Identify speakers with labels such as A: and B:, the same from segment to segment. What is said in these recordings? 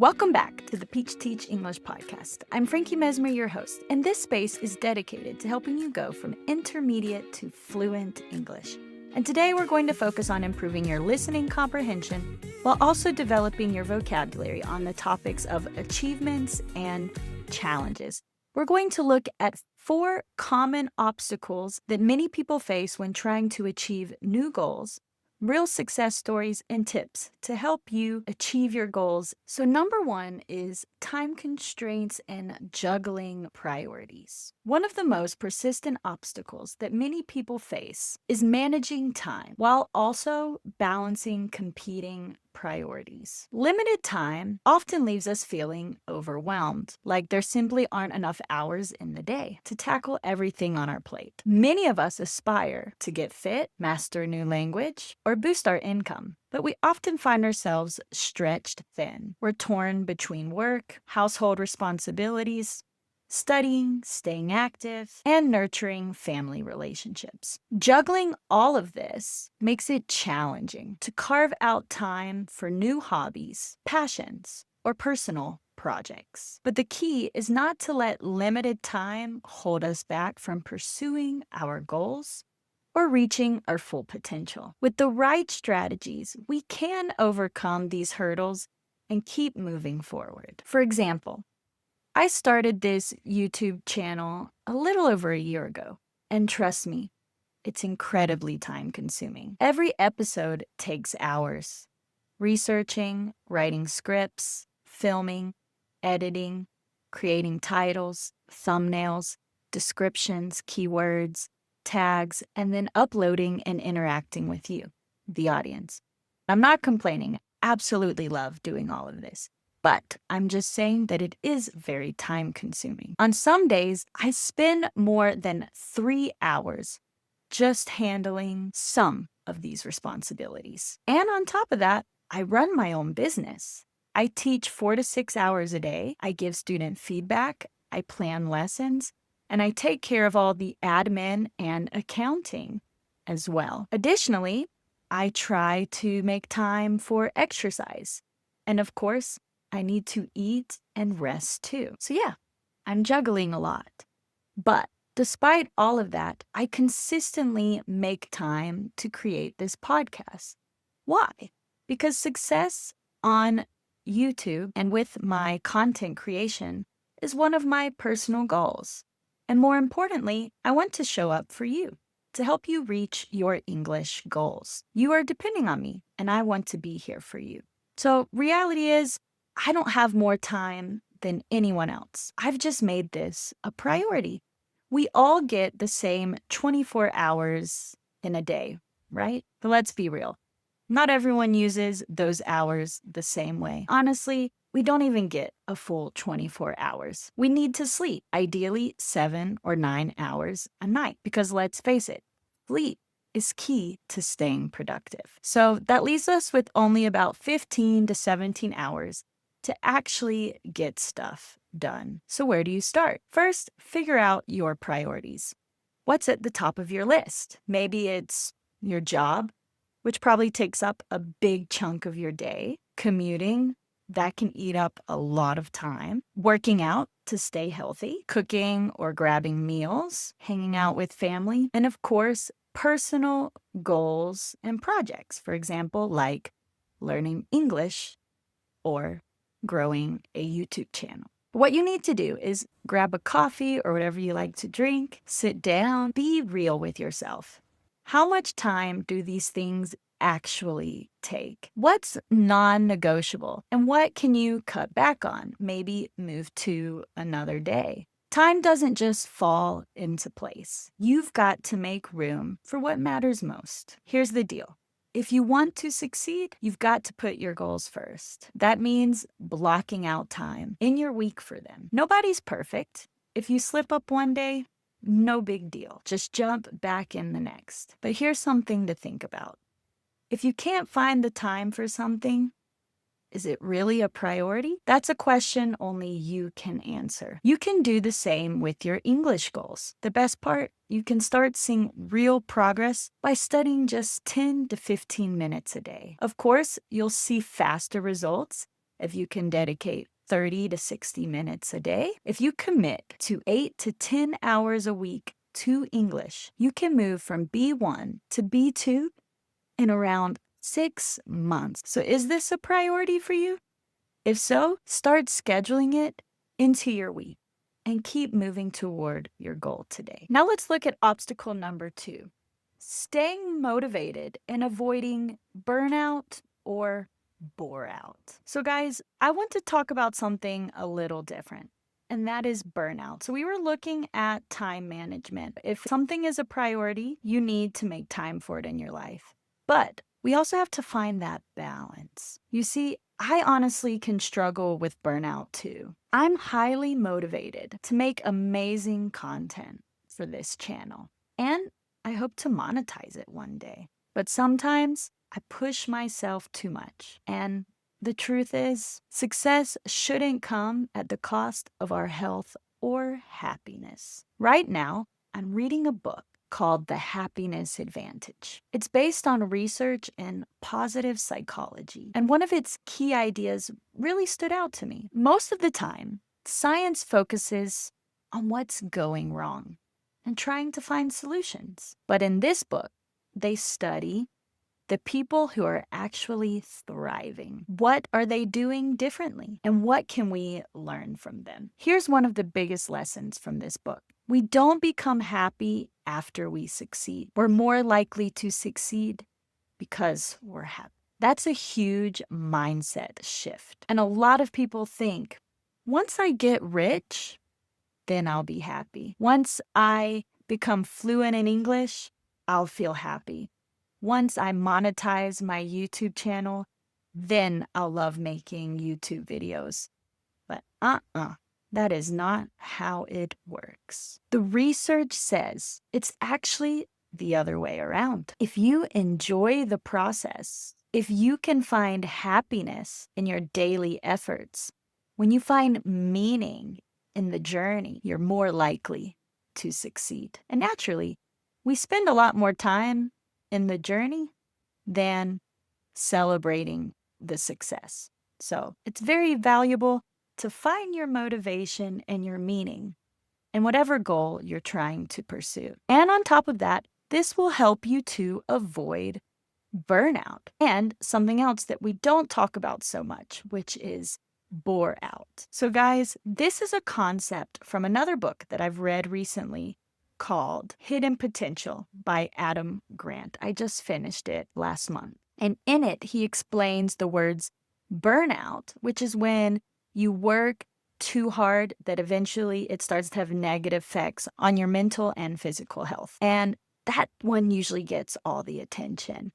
A: Welcome back to the Peach Teach English podcast. I'm Frankie Mesmer, your host, and this space is dedicated to helping you go from intermediate to fluent English. And today we're going to focus on improving your listening comprehension while also developing your vocabulary on the topics of achievements and challenges. We're going to look at 4 common obstacles that many people face when trying to achieve new goals, real success stories, and tips to help you achieve your goals. So number 1 is time constraints and juggling priorities. One of the most persistent obstacles that many people face is managing time while also balancing competing priorities. Limited time often leaves us feeling overwhelmed, like there simply aren't enough hours in the day to tackle everything on our plate. Many of us aspire to get fit, master a new language, or boost our income, but we often find ourselves stretched thin. We're torn between work, household responsibilities, studying, staying active, and nurturing family relationships. Juggling all of this makes it challenging to carve out time for new hobbies, passions, or personal projects. But the key is not to let limited time hold us back from pursuing our goals or reaching our full potential. With the right strategies, we can overcome these hurdles and keep moving forward. For example, I started this YouTube channel a little over a year ago, and trust me, it's incredibly time-consuming. Every episode takes hours. Researching, writing scripts, filming, editing, creating titles, thumbnails, descriptions, keywords, tags, and then uploading and interacting with you, the audience. I'm not complaining. I absolutely love doing all of this. But I'm just saying that it is very time-consuming. On some days, I spend more than 3 hours just handling some of these responsibilities. And on top of that, I run my own business. I teach 4 to 6 hours a day. I give student feedback. I plan lessons. And I take care of all the admin and accounting as well. Additionally, I try to make time for exercise. And of course, I need to eat and rest too. So yeah, I'm juggling a lot. But despite all of that, I consistently make time to create this podcast. Why? Because success on YouTube and with my content creation is one of my personal goals. And more importantly, I want to show up for you to help you reach your English goals. You are depending on me, and I want to be here for you. So reality is, I don't have more time than anyone else. I've just made this a priority. We all get the same 24 hours in a day, right? But let's be real. Not everyone uses those hours the same way. Honestly, we don't even get a full 24 hours. We need to sleep, ideally 7 or 9 hours a night, because let's face it, sleep is key to staying productive. So that leaves us with only about 15 to 17 hours to actually get stuff done. So where do you start? First, figure out your priorities. What's at the top of your list? Maybe it's your job, which probably takes up a big chunk of your day. Commuting, that can eat up a lot of time. Working out to stay healthy. Cooking or grabbing meals. Hanging out with family. And of course, personal goals and projects. For example, like learning English or growing a YouTube channel. What you need to do is grab a coffee or whatever you like to drink, sit down, be real with yourself. How much time do these things actually take? What's non-negotiable? And what can you cut back on? Maybe move to another day. Time doesn't just fall into place. You've got to make room for what matters most. Here's the deal. If you want to succeed, you've got to put your goals first. That means blocking out time in your week for them. Nobody's perfect. If you slip up one day, no big deal. Just jump back in the next. But here's something to think about. If you can't find the time for something, is it really a priority? That's a question only you can answer. You can do the same with your English goals. The best part, you can start seeing real progress by studying just 10 to 15 minutes a day. Of course, you'll see faster results if you can dedicate 30 to 60 minutes a day, if you commit to 8 to 10 hours a week to English, you can move from B1 to B2 in around 6 months. So is this a priority for you? If so, start scheduling it into your week and keep moving toward your goal today. Now let's look at obstacle number 2. Staying motivated and avoiding burnout or bore out. So guys, I want to talk about something a little different, and that is burnout. So we were looking at time management. If something is a priority, you need to make time for it in your life. But we also have to find that balance. You see, I honestly can struggle with burnout too. I'm highly motivated to make amazing content for this channel, and I hope to monetize it one day. But sometimes I push myself too much. And the truth is, success shouldn't come at the cost of our health or happiness. Right now, I'm reading a book called The Happiness Advantage. It's based on research in positive psychology, and one of its key ideas really stood out to me. Most of the time, science focuses on what's going wrong and trying to find solutions. But in this book, they study the people who are actually thriving. What are they doing differently? And what can we learn from them? Here's one of the biggest lessons from this book. We don't become happy after we succeed. We're more likely to succeed because we're happy. That's a huge mindset shift. And a lot of people think, once I get rich, then I'll be happy. Once I become fluent in English, I'll feel happy. Once I monetize my YouTube channel, then I'll love making YouTube videos. But that is not how it works. The research says it's actually the other way around. If you enjoy the process, if you can find happiness in your daily efforts, when you find meaning in the journey, you're more likely to succeed. And naturally, we spend a lot more time in the journey than celebrating the success. So it's very valuable to find your motivation and your meaning in whatever goal you're trying to pursue. And on top of that, this will help you to avoid burnout and something else that we don't talk about so much, which is bore out. So guys, this is a concept from another book that I've read recently called Hidden Potential by Adam Grant. I just finished it last month. And in it, he explains the words burnout, which is when you work too hard that eventually it starts to have negative effects on your mental and physical health. And that one usually gets all the attention.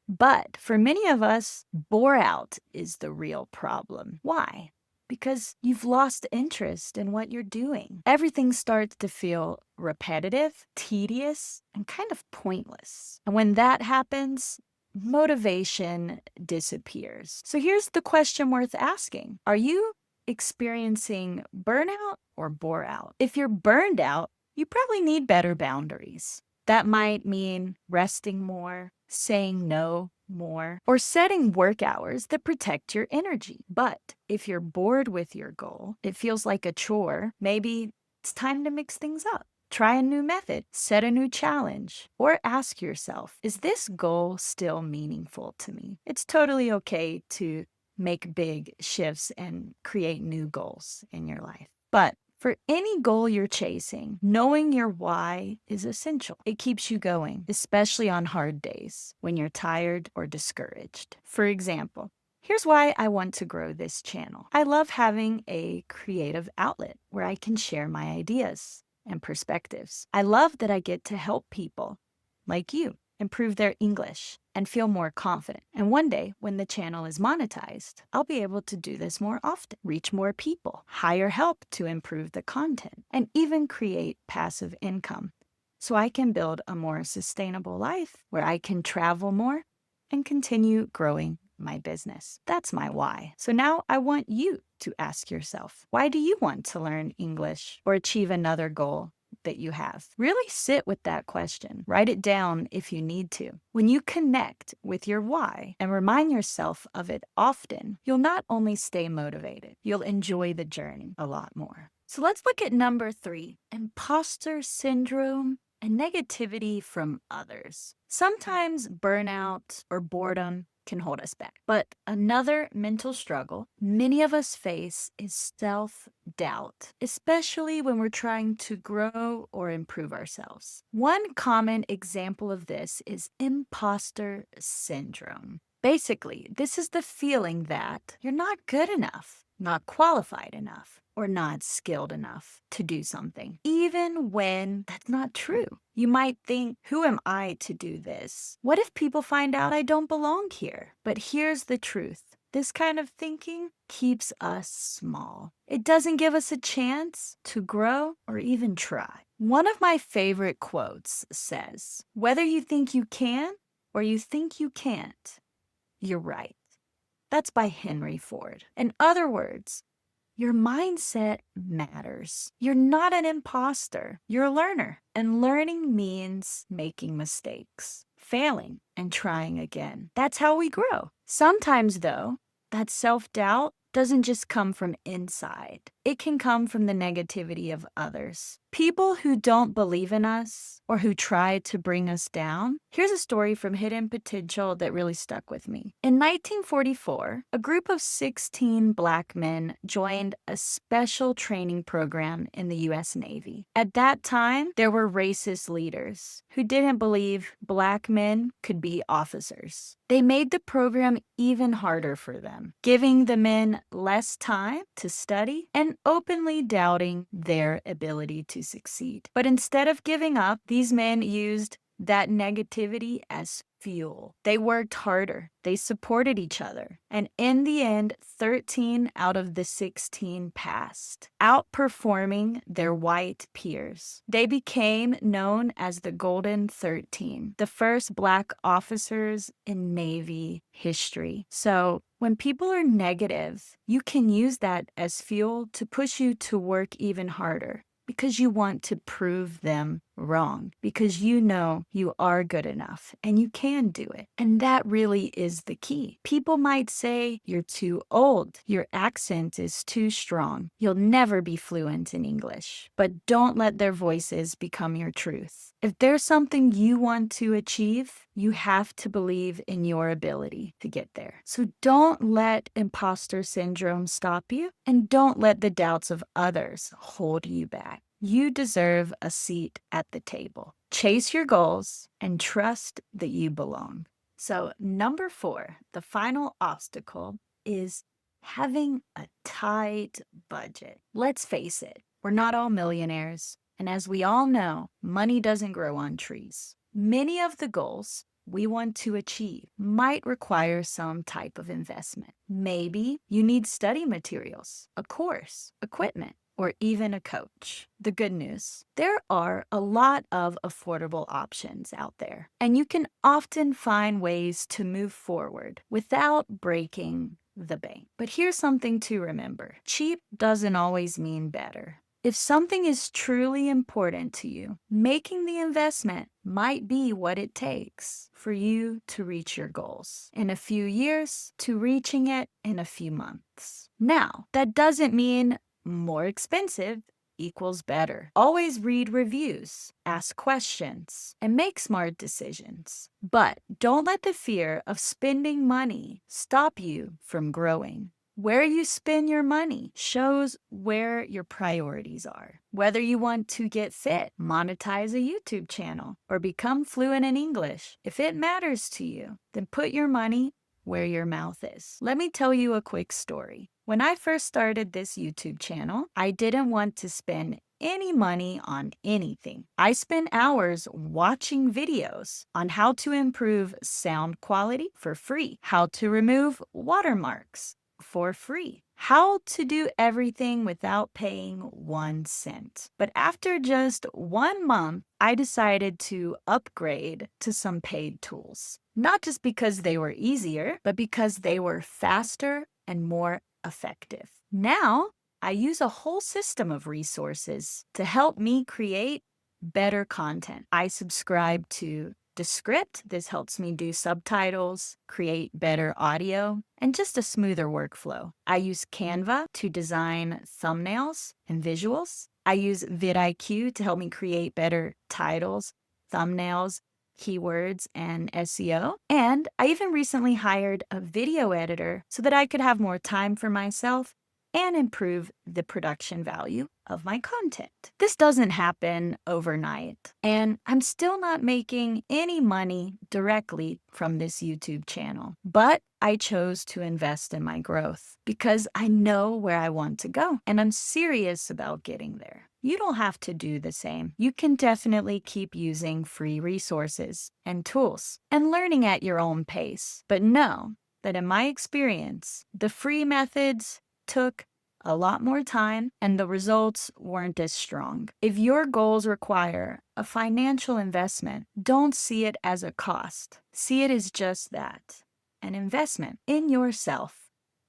A: But for many of us, bore out is the real problem. Why? Because you've lost interest in what you're doing. Everything starts to feel repetitive, tedious, and kind of pointless. And when that happens, motivation disappears. So here's the question worth asking. Are you experiencing burnout or bore out? If you're burned out, you probably need better boundaries. That might mean resting more, saying no more, or setting work hours that protect your energy. But if you're bored with your goal, it feels like a chore, maybe it's time to mix things up. Try a new method, set a new challenge, or ask yourself, is this goal still meaningful to me? It's totally okay to make big shifts and create new goals in your life. But for any goal you're chasing, knowing your why is essential. It keeps you going, especially on hard days when you're tired or discouraged. For example, here's why I want to grow this channel. I love having a creative outlet where I can share my ideas and perspectives. I love that I get to help people like you improve their English and feel more confident. And one day, when the channel is monetized, I'll be able to do this more often, reach more people, hire help to improve the content, and even create passive income so I can build a more sustainable life where I can travel more and continue growing my business. That's my why. So now I want you to ask yourself, why do you want to learn English or achieve another goal that you have? Really sit with that question. Write it down if you need to. When you connect with your why and remind yourself of it often, you'll not only stay motivated, you'll enjoy the journey a lot more. So let's look at number 3, imposter syndrome and negativity from others. Sometimes burnout or boredom can hold us back. But another mental struggle many of us face is self-doubt, especially when we're trying to grow or improve ourselves. One common example of this is imposter syndrome. Basically, this is the feeling that you're not good enough, not qualified enough, or not skilled enough to do something, even when that's not true. You might think, who am I to do this? What if people find out I don't belong here? But here's the truth. This kind of thinking keeps us small. It doesn't give us a chance to grow or even try. One of my favorite quotes says, whether you think you can or you think you can't, you're right. That's by Henry Ford. In other words, your mindset matters. You're not an imposter. You're a learner. And learning means making mistakes, failing, and trying again. That's how we grow. Sometimes, though, that self-doubt doesn't just come from inside. It can come from the negativity of others. People who don't believe in us or who try to bring us down. Here's a story from Hidden Potential that really stuck with me. In 1944, a group of 16 Black men joined a special training program in the U.S. Navy. At that time, there were racist leaders who didn't believe Black men could be officers. They made the program even harder for them, giving the men less time to study and openly doubting their ability to succeed. But instead of giving up, these men used that negativity as fuel. They worked harder. They supported each other. And in the end, 13 out of the 16 passed, outperforming their white peers. They became known as the Golden 13, the first Black officers in Navy history. So when people are negative, you can use that as fuel to push you to work even harder, because you want to prove them wrong, because you know you are good enough and you can do it. And that really is the key. People might say you're too old, your accent is too strong, you'll never be fluent in English, but don't let their voices become your truth. If there's something you want to achieve, you have to believe in your ability to get there. So don't let imposter syndrome stop you, and don't let the doubts of others hold you back. You deserve a seat at the table. Chase your goals and trust that you belong. So, number 4, the final obstacle is having a tight budget. Let's face it, we're not all millionaires. And as we all know, money doesn't grow on trees. Many of the goals we want to achieve might require some type of investment. Maybe you need study materials, a course, equipment, or even a coach. The good news, there are a lot of affordable options out there, and you can often find ways to move forward without breaking the bank. But here's something to remember. Cheap doesn't always mean better. If something is truly important to you, making the investment might be what it takes for you to reach your goals in a few years to reaching it in a few months. Now, that doesn't mean more expensive equals better. Always read reviews, ask questions, and make smart decisions. But don't let the fear of spending money stop you from growing. Where you spend your money shows where your priorities are. Whether you want to get fit, monetize a YouTube channel, or become fluent in English, if it matters to you, then put your money where your mouth is. Let me tell you a quick story. When I first started this YouTube channel, I didn't want to spend any money on anything. I spent hours watching videos on how to improve sound quality for free, how to remove watermarks for free, how to do everything without paying 1 cent. But after just 1 month, I decided to upgrade to some paid tools. Not just because they were easier, but because they were faster and more effective. Now, I use a whole system of resources to help me create better content. I subscribe to Descript. This helps me do subtitles, create better audio, and just a smoother workflow. I use Canva to design thumbnails and visuals. I use vidIQ to help me create better titles, thumbnails, keywords, and SEO. And I even recently hired a video editor so that I could have more time for myself and improve the production value of my content. This doesn't happen overnight, and I'm still not making any money directly from this YouTube channel. But I chose to invest in my growth because I know where I want to go, and I'm serious about getting there. You don't have to do the same. You can definitely keep using free resources and tools and learning at your own pace. But know that in my experience, the free methods took a lot more time and the results weren't as strong. If your goals require a financial investment, don't see it as a cost. See it as just that, an investment in yourself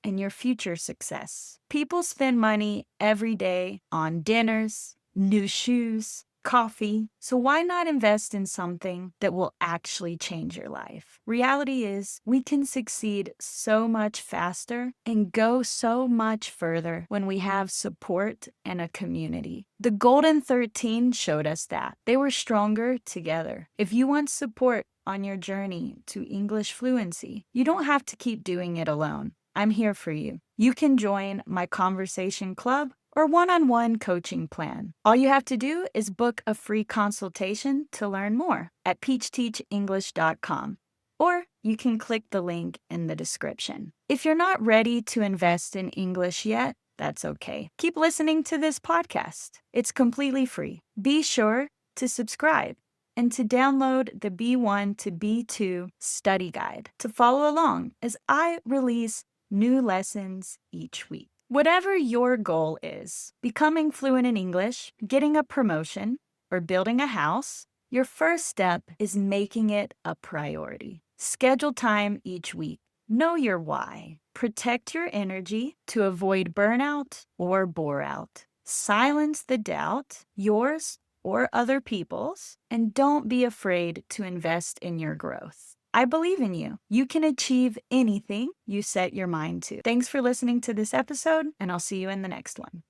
A: and your future success. People spend money every day on dinners, new shoes, coffee. So why not invest in something that will actually change your life? Reality is we can succeed so much faster and go so much further when we have support and a community. The Golden 13 showed us that. They were stronger together. If you want support on your journey to English fluency, you don't have to keep doing it alone. I'm here for you. You can join my conversation club or one-on-one coaching plan. All you have to do is book a free consultation to learn more at peachteachenglish.com, or you can click the link in the description. If you're not ready to invest in English yet, that's okay. Keep listening to this podcast. It's completely free. Be sure to subscribe and to download the B1 to B2 study guide to follow along as I release new lessons each week. Whatever your goal is, becoming fluent in English, getting a promotion, or building a house, your first step is making it a priority. Schedule time each week. Know your why. Protect your energy to avoid burnout or bore out. Silence the doubt, yours or other people's, and don't be afraid to invest in your growth. I believe in you. You can achieve anything you set your mind to. Thanks for listening to this episode, and I'll see you in the next one.